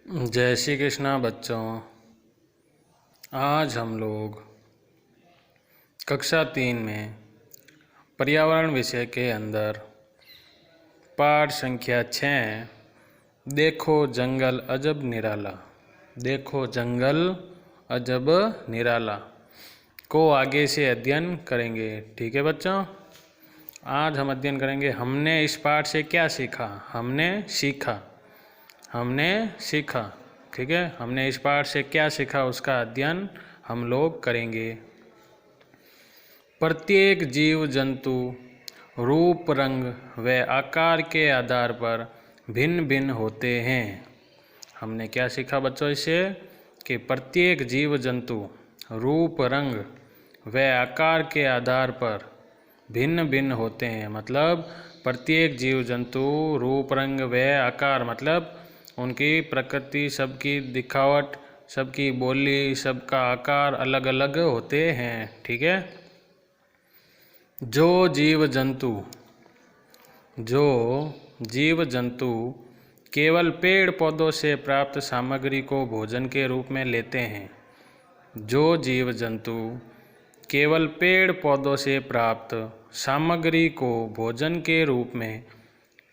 जय श्री कृष्णा बच्चों। आज हम लोग कक्षा 3 में पर्यावरण विषय के अंदर पाठ संख्या 6 देखो जंगल अजब निराला, देखो जंगल अजब निराला को आगे से अध्ययन करेंगे। ठीक है बच्चों, आज हम अध्ययन करेंगे। हमने इस पाठ से क्या सीखा? हमने सीखा। ठीक है, हमने इस पाठ से क्या सीखा उसका अध्ययन हम लोग करेंगे। प्रत्येक जीव जंतु रूप, रंग व आकार के आधार पर भिन्न भिन्न होते हैं। हमने क्या सीखा बच्चों इससे? कि प्रत्येक जीव जंतु रूप, रंग व आकार के आधार पर भिन्न भिन्न होते हैं। मतलब प्रत्येक जीव जंतु रूप, रंग व आकार, मतलब उनकी प्रकृति, सबकी दिखावट, सबकी बोली, सबका आकार अलग अलग होते हैं। ठीक है, जो जीव जंतु केवल पेड़ पौधों से प्राप्त सामग्री को भोजन के रूप में लेते हैं, जो जीव जंतु केवल पेड़ पौधों से प्राप्त सामग्री को भोजन के रूप में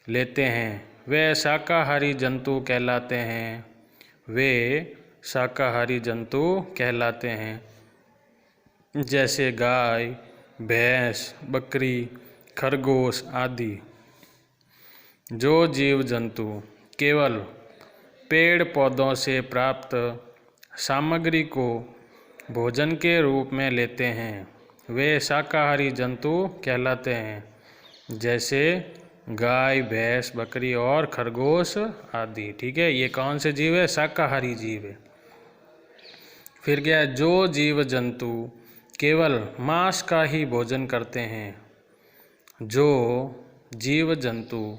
लेते हैं वे शाकाहारी जंतु कहलाते हैं। वे शाकाहारी जंतु कहलाते हैं, जैसे गाय, भैंस, बकरी, खरगोश आदि। जो जीव जंतु केवल पेड़ पौधों से प्राप्त सामग्री को भोजन के रूप में लेते हैं वे शाकाहारी जंतु कहलाते हैं, जैसे गाय, भैंस, बकरी और खरगोश आदि। ठीक है, ये कौन से जीव है? शाकाहारी जीव है। फिर क्या है? जो जीव जंतु केवल मांस का ही भोजन करते हैं, जो जीव जंतु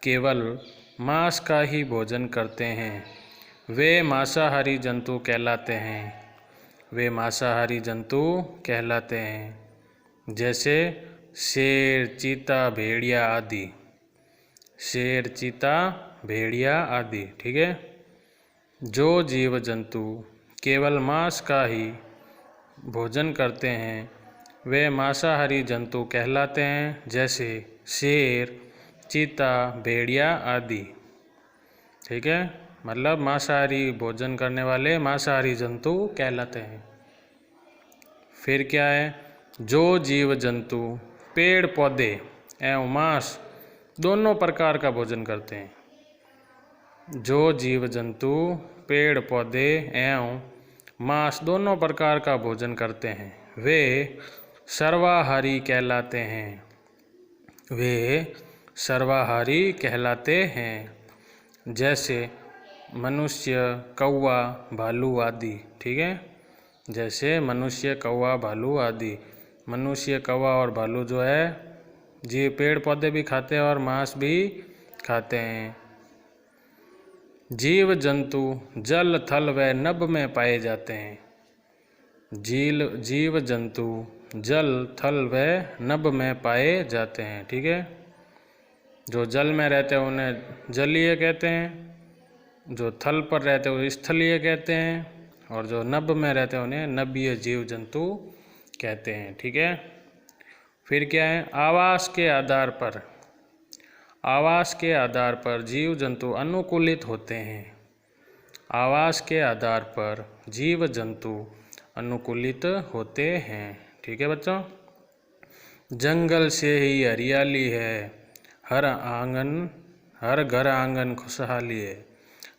केवल मांस का ही भोजन करते हैं वे मांसाहारी जंतु कहलाते हैं। वे मांसाहारी जंतु कहलाते हैं, जैसे शेर, चीता, भेड़िया आदि। शेर, चीता, भेड़िया आदि। ठीक है, जो जीव जंतु केवल मांस का ही भोजन करते हैं वे मांसाहारी जंतु कहलाते हैं, जैसे शेर, चीता, भेड़िया आदि। ठीक है, मतलब मांसाहारी भोजन करने वाले मांसाहारी जंतु कहलाते हैं। फिर क्या है? जो जीव जंतु पेड़ पौधे एवं मांस दोनों प्रकार का भोजन करते हैं। जो जीव जंतु पेड़ पौधे एवं मांस दोनों प्रकार का भोजन करते हैं वे सर्वाहारी कहलाते हैं। वे सर्वाहारी कहलाते हैं, जैसे मनुष्य, कौवा, भालू आदि। ठीक है, जैसे मनुष्य, कौवा, भालू आदि। मनुष्य, कौवा और भालू जो है जी पेड़ पौधे भी खाते हैं और मांस भी खाते हैं। जीव जंतु जल, थल व नभ में पाए जाते हैं। जीव जंतु जल, थल व नभ में पाए जाते हैं। ठीक है, जो जल में रहते हैं उन्हें जलीय कहते हैं, जो थल पर रहते हैं उन्हें स्थलीय कहते हैं, और जो नभ में रहते हैं उन्हें नभीय जीव जंतु कहते हैं। ठीक है, फिर क्या है? आवास के आधार पर जीव जंतु अनुकूलित होते हैं। आवास के आधार पर जीव जंतु अनुकूलित होते हैं। ठीक है बच्चों, जंगल से ही हरियाली है, हर घर आंगन खुशहाली है।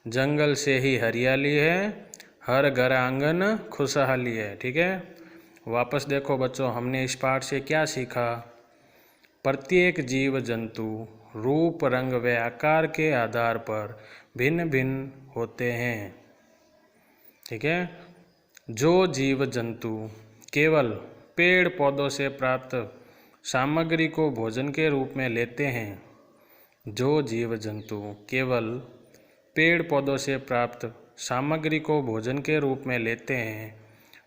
जंगल से ही हरियाली है, हर घर आंगन खुशहाली है। ठीक है, वापस देखो बच्चों, हमने इस पाठ से क्या सीखा? प्रत्येक जीव जंतु रूप, रंग व आकार के आधार पर भिन्न भिन्न होते हैं। ठीक है, जो जीव जंतु केवल पेड़ पौधों से प्राप्त सामग्री को भोजन के रूप में लेते हैं, जो जीव जंतु केवल पेड़ पौधों से प्राप्त सामग्री को भोजन के रूप में लेते हैं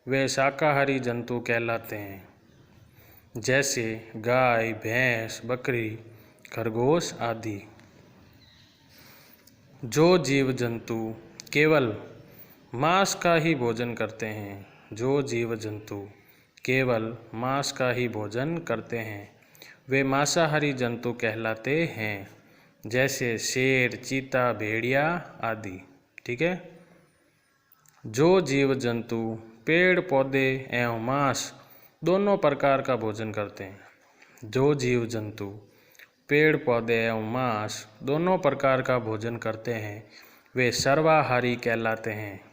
वे शाकाहारी जंतु कहलाते हैं, जैसे गाय, भैंस, बकरी, खरगोश आदि। जो जीव जंतु केवल मांस का ही भोजन करते हैं। जो जीव जंतु केवल मांस का ही भोजन करते हैं वे मांसाहारी जंतु कहलाते हैं, जैसे शेर, चीता, भेड़िया आदि। ठीक है। जो जीव जंतु पेड़ पौधे एवं मांस दोनों प्रकार का भोजन करते हैं। जो जीव जंतु पेड़ पौधे एवं मांस दोनों प्रकार का भोजन करते हैं वे सर्वाहारी कहलाते हैं।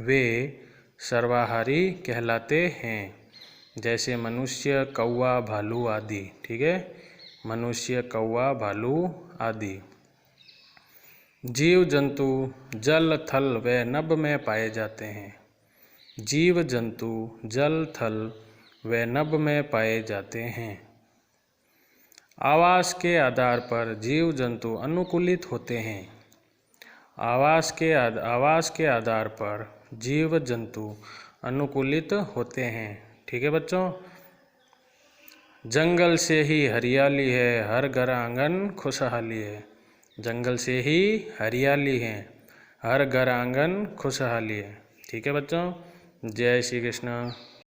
वे सर्वाहारी कहलाते हैं, जैसे मनुष्य, कौवा, भालू आदि। ठीक है। मनुष्य, कौवा, भालू आदि। जीव जंतु जल, थल व नभ में पाए जाते हैं। जीव जंतु जल, थल व नभ में पाए जाते हैं। आवास के आधार पर जीव जंतु अनुकूलित होते हैं। आवास के आधार पर जीव जंतु अनुकूलित होते हैं। ठीक है बच्चों। जंगल से ही हरियाली है, हर घर आंगन खुशहाली है। जंगल से ही हरियाली है, हर घर आंगन खुशहाली है। ठीक है बच्चों। जय श्री कृष्ण।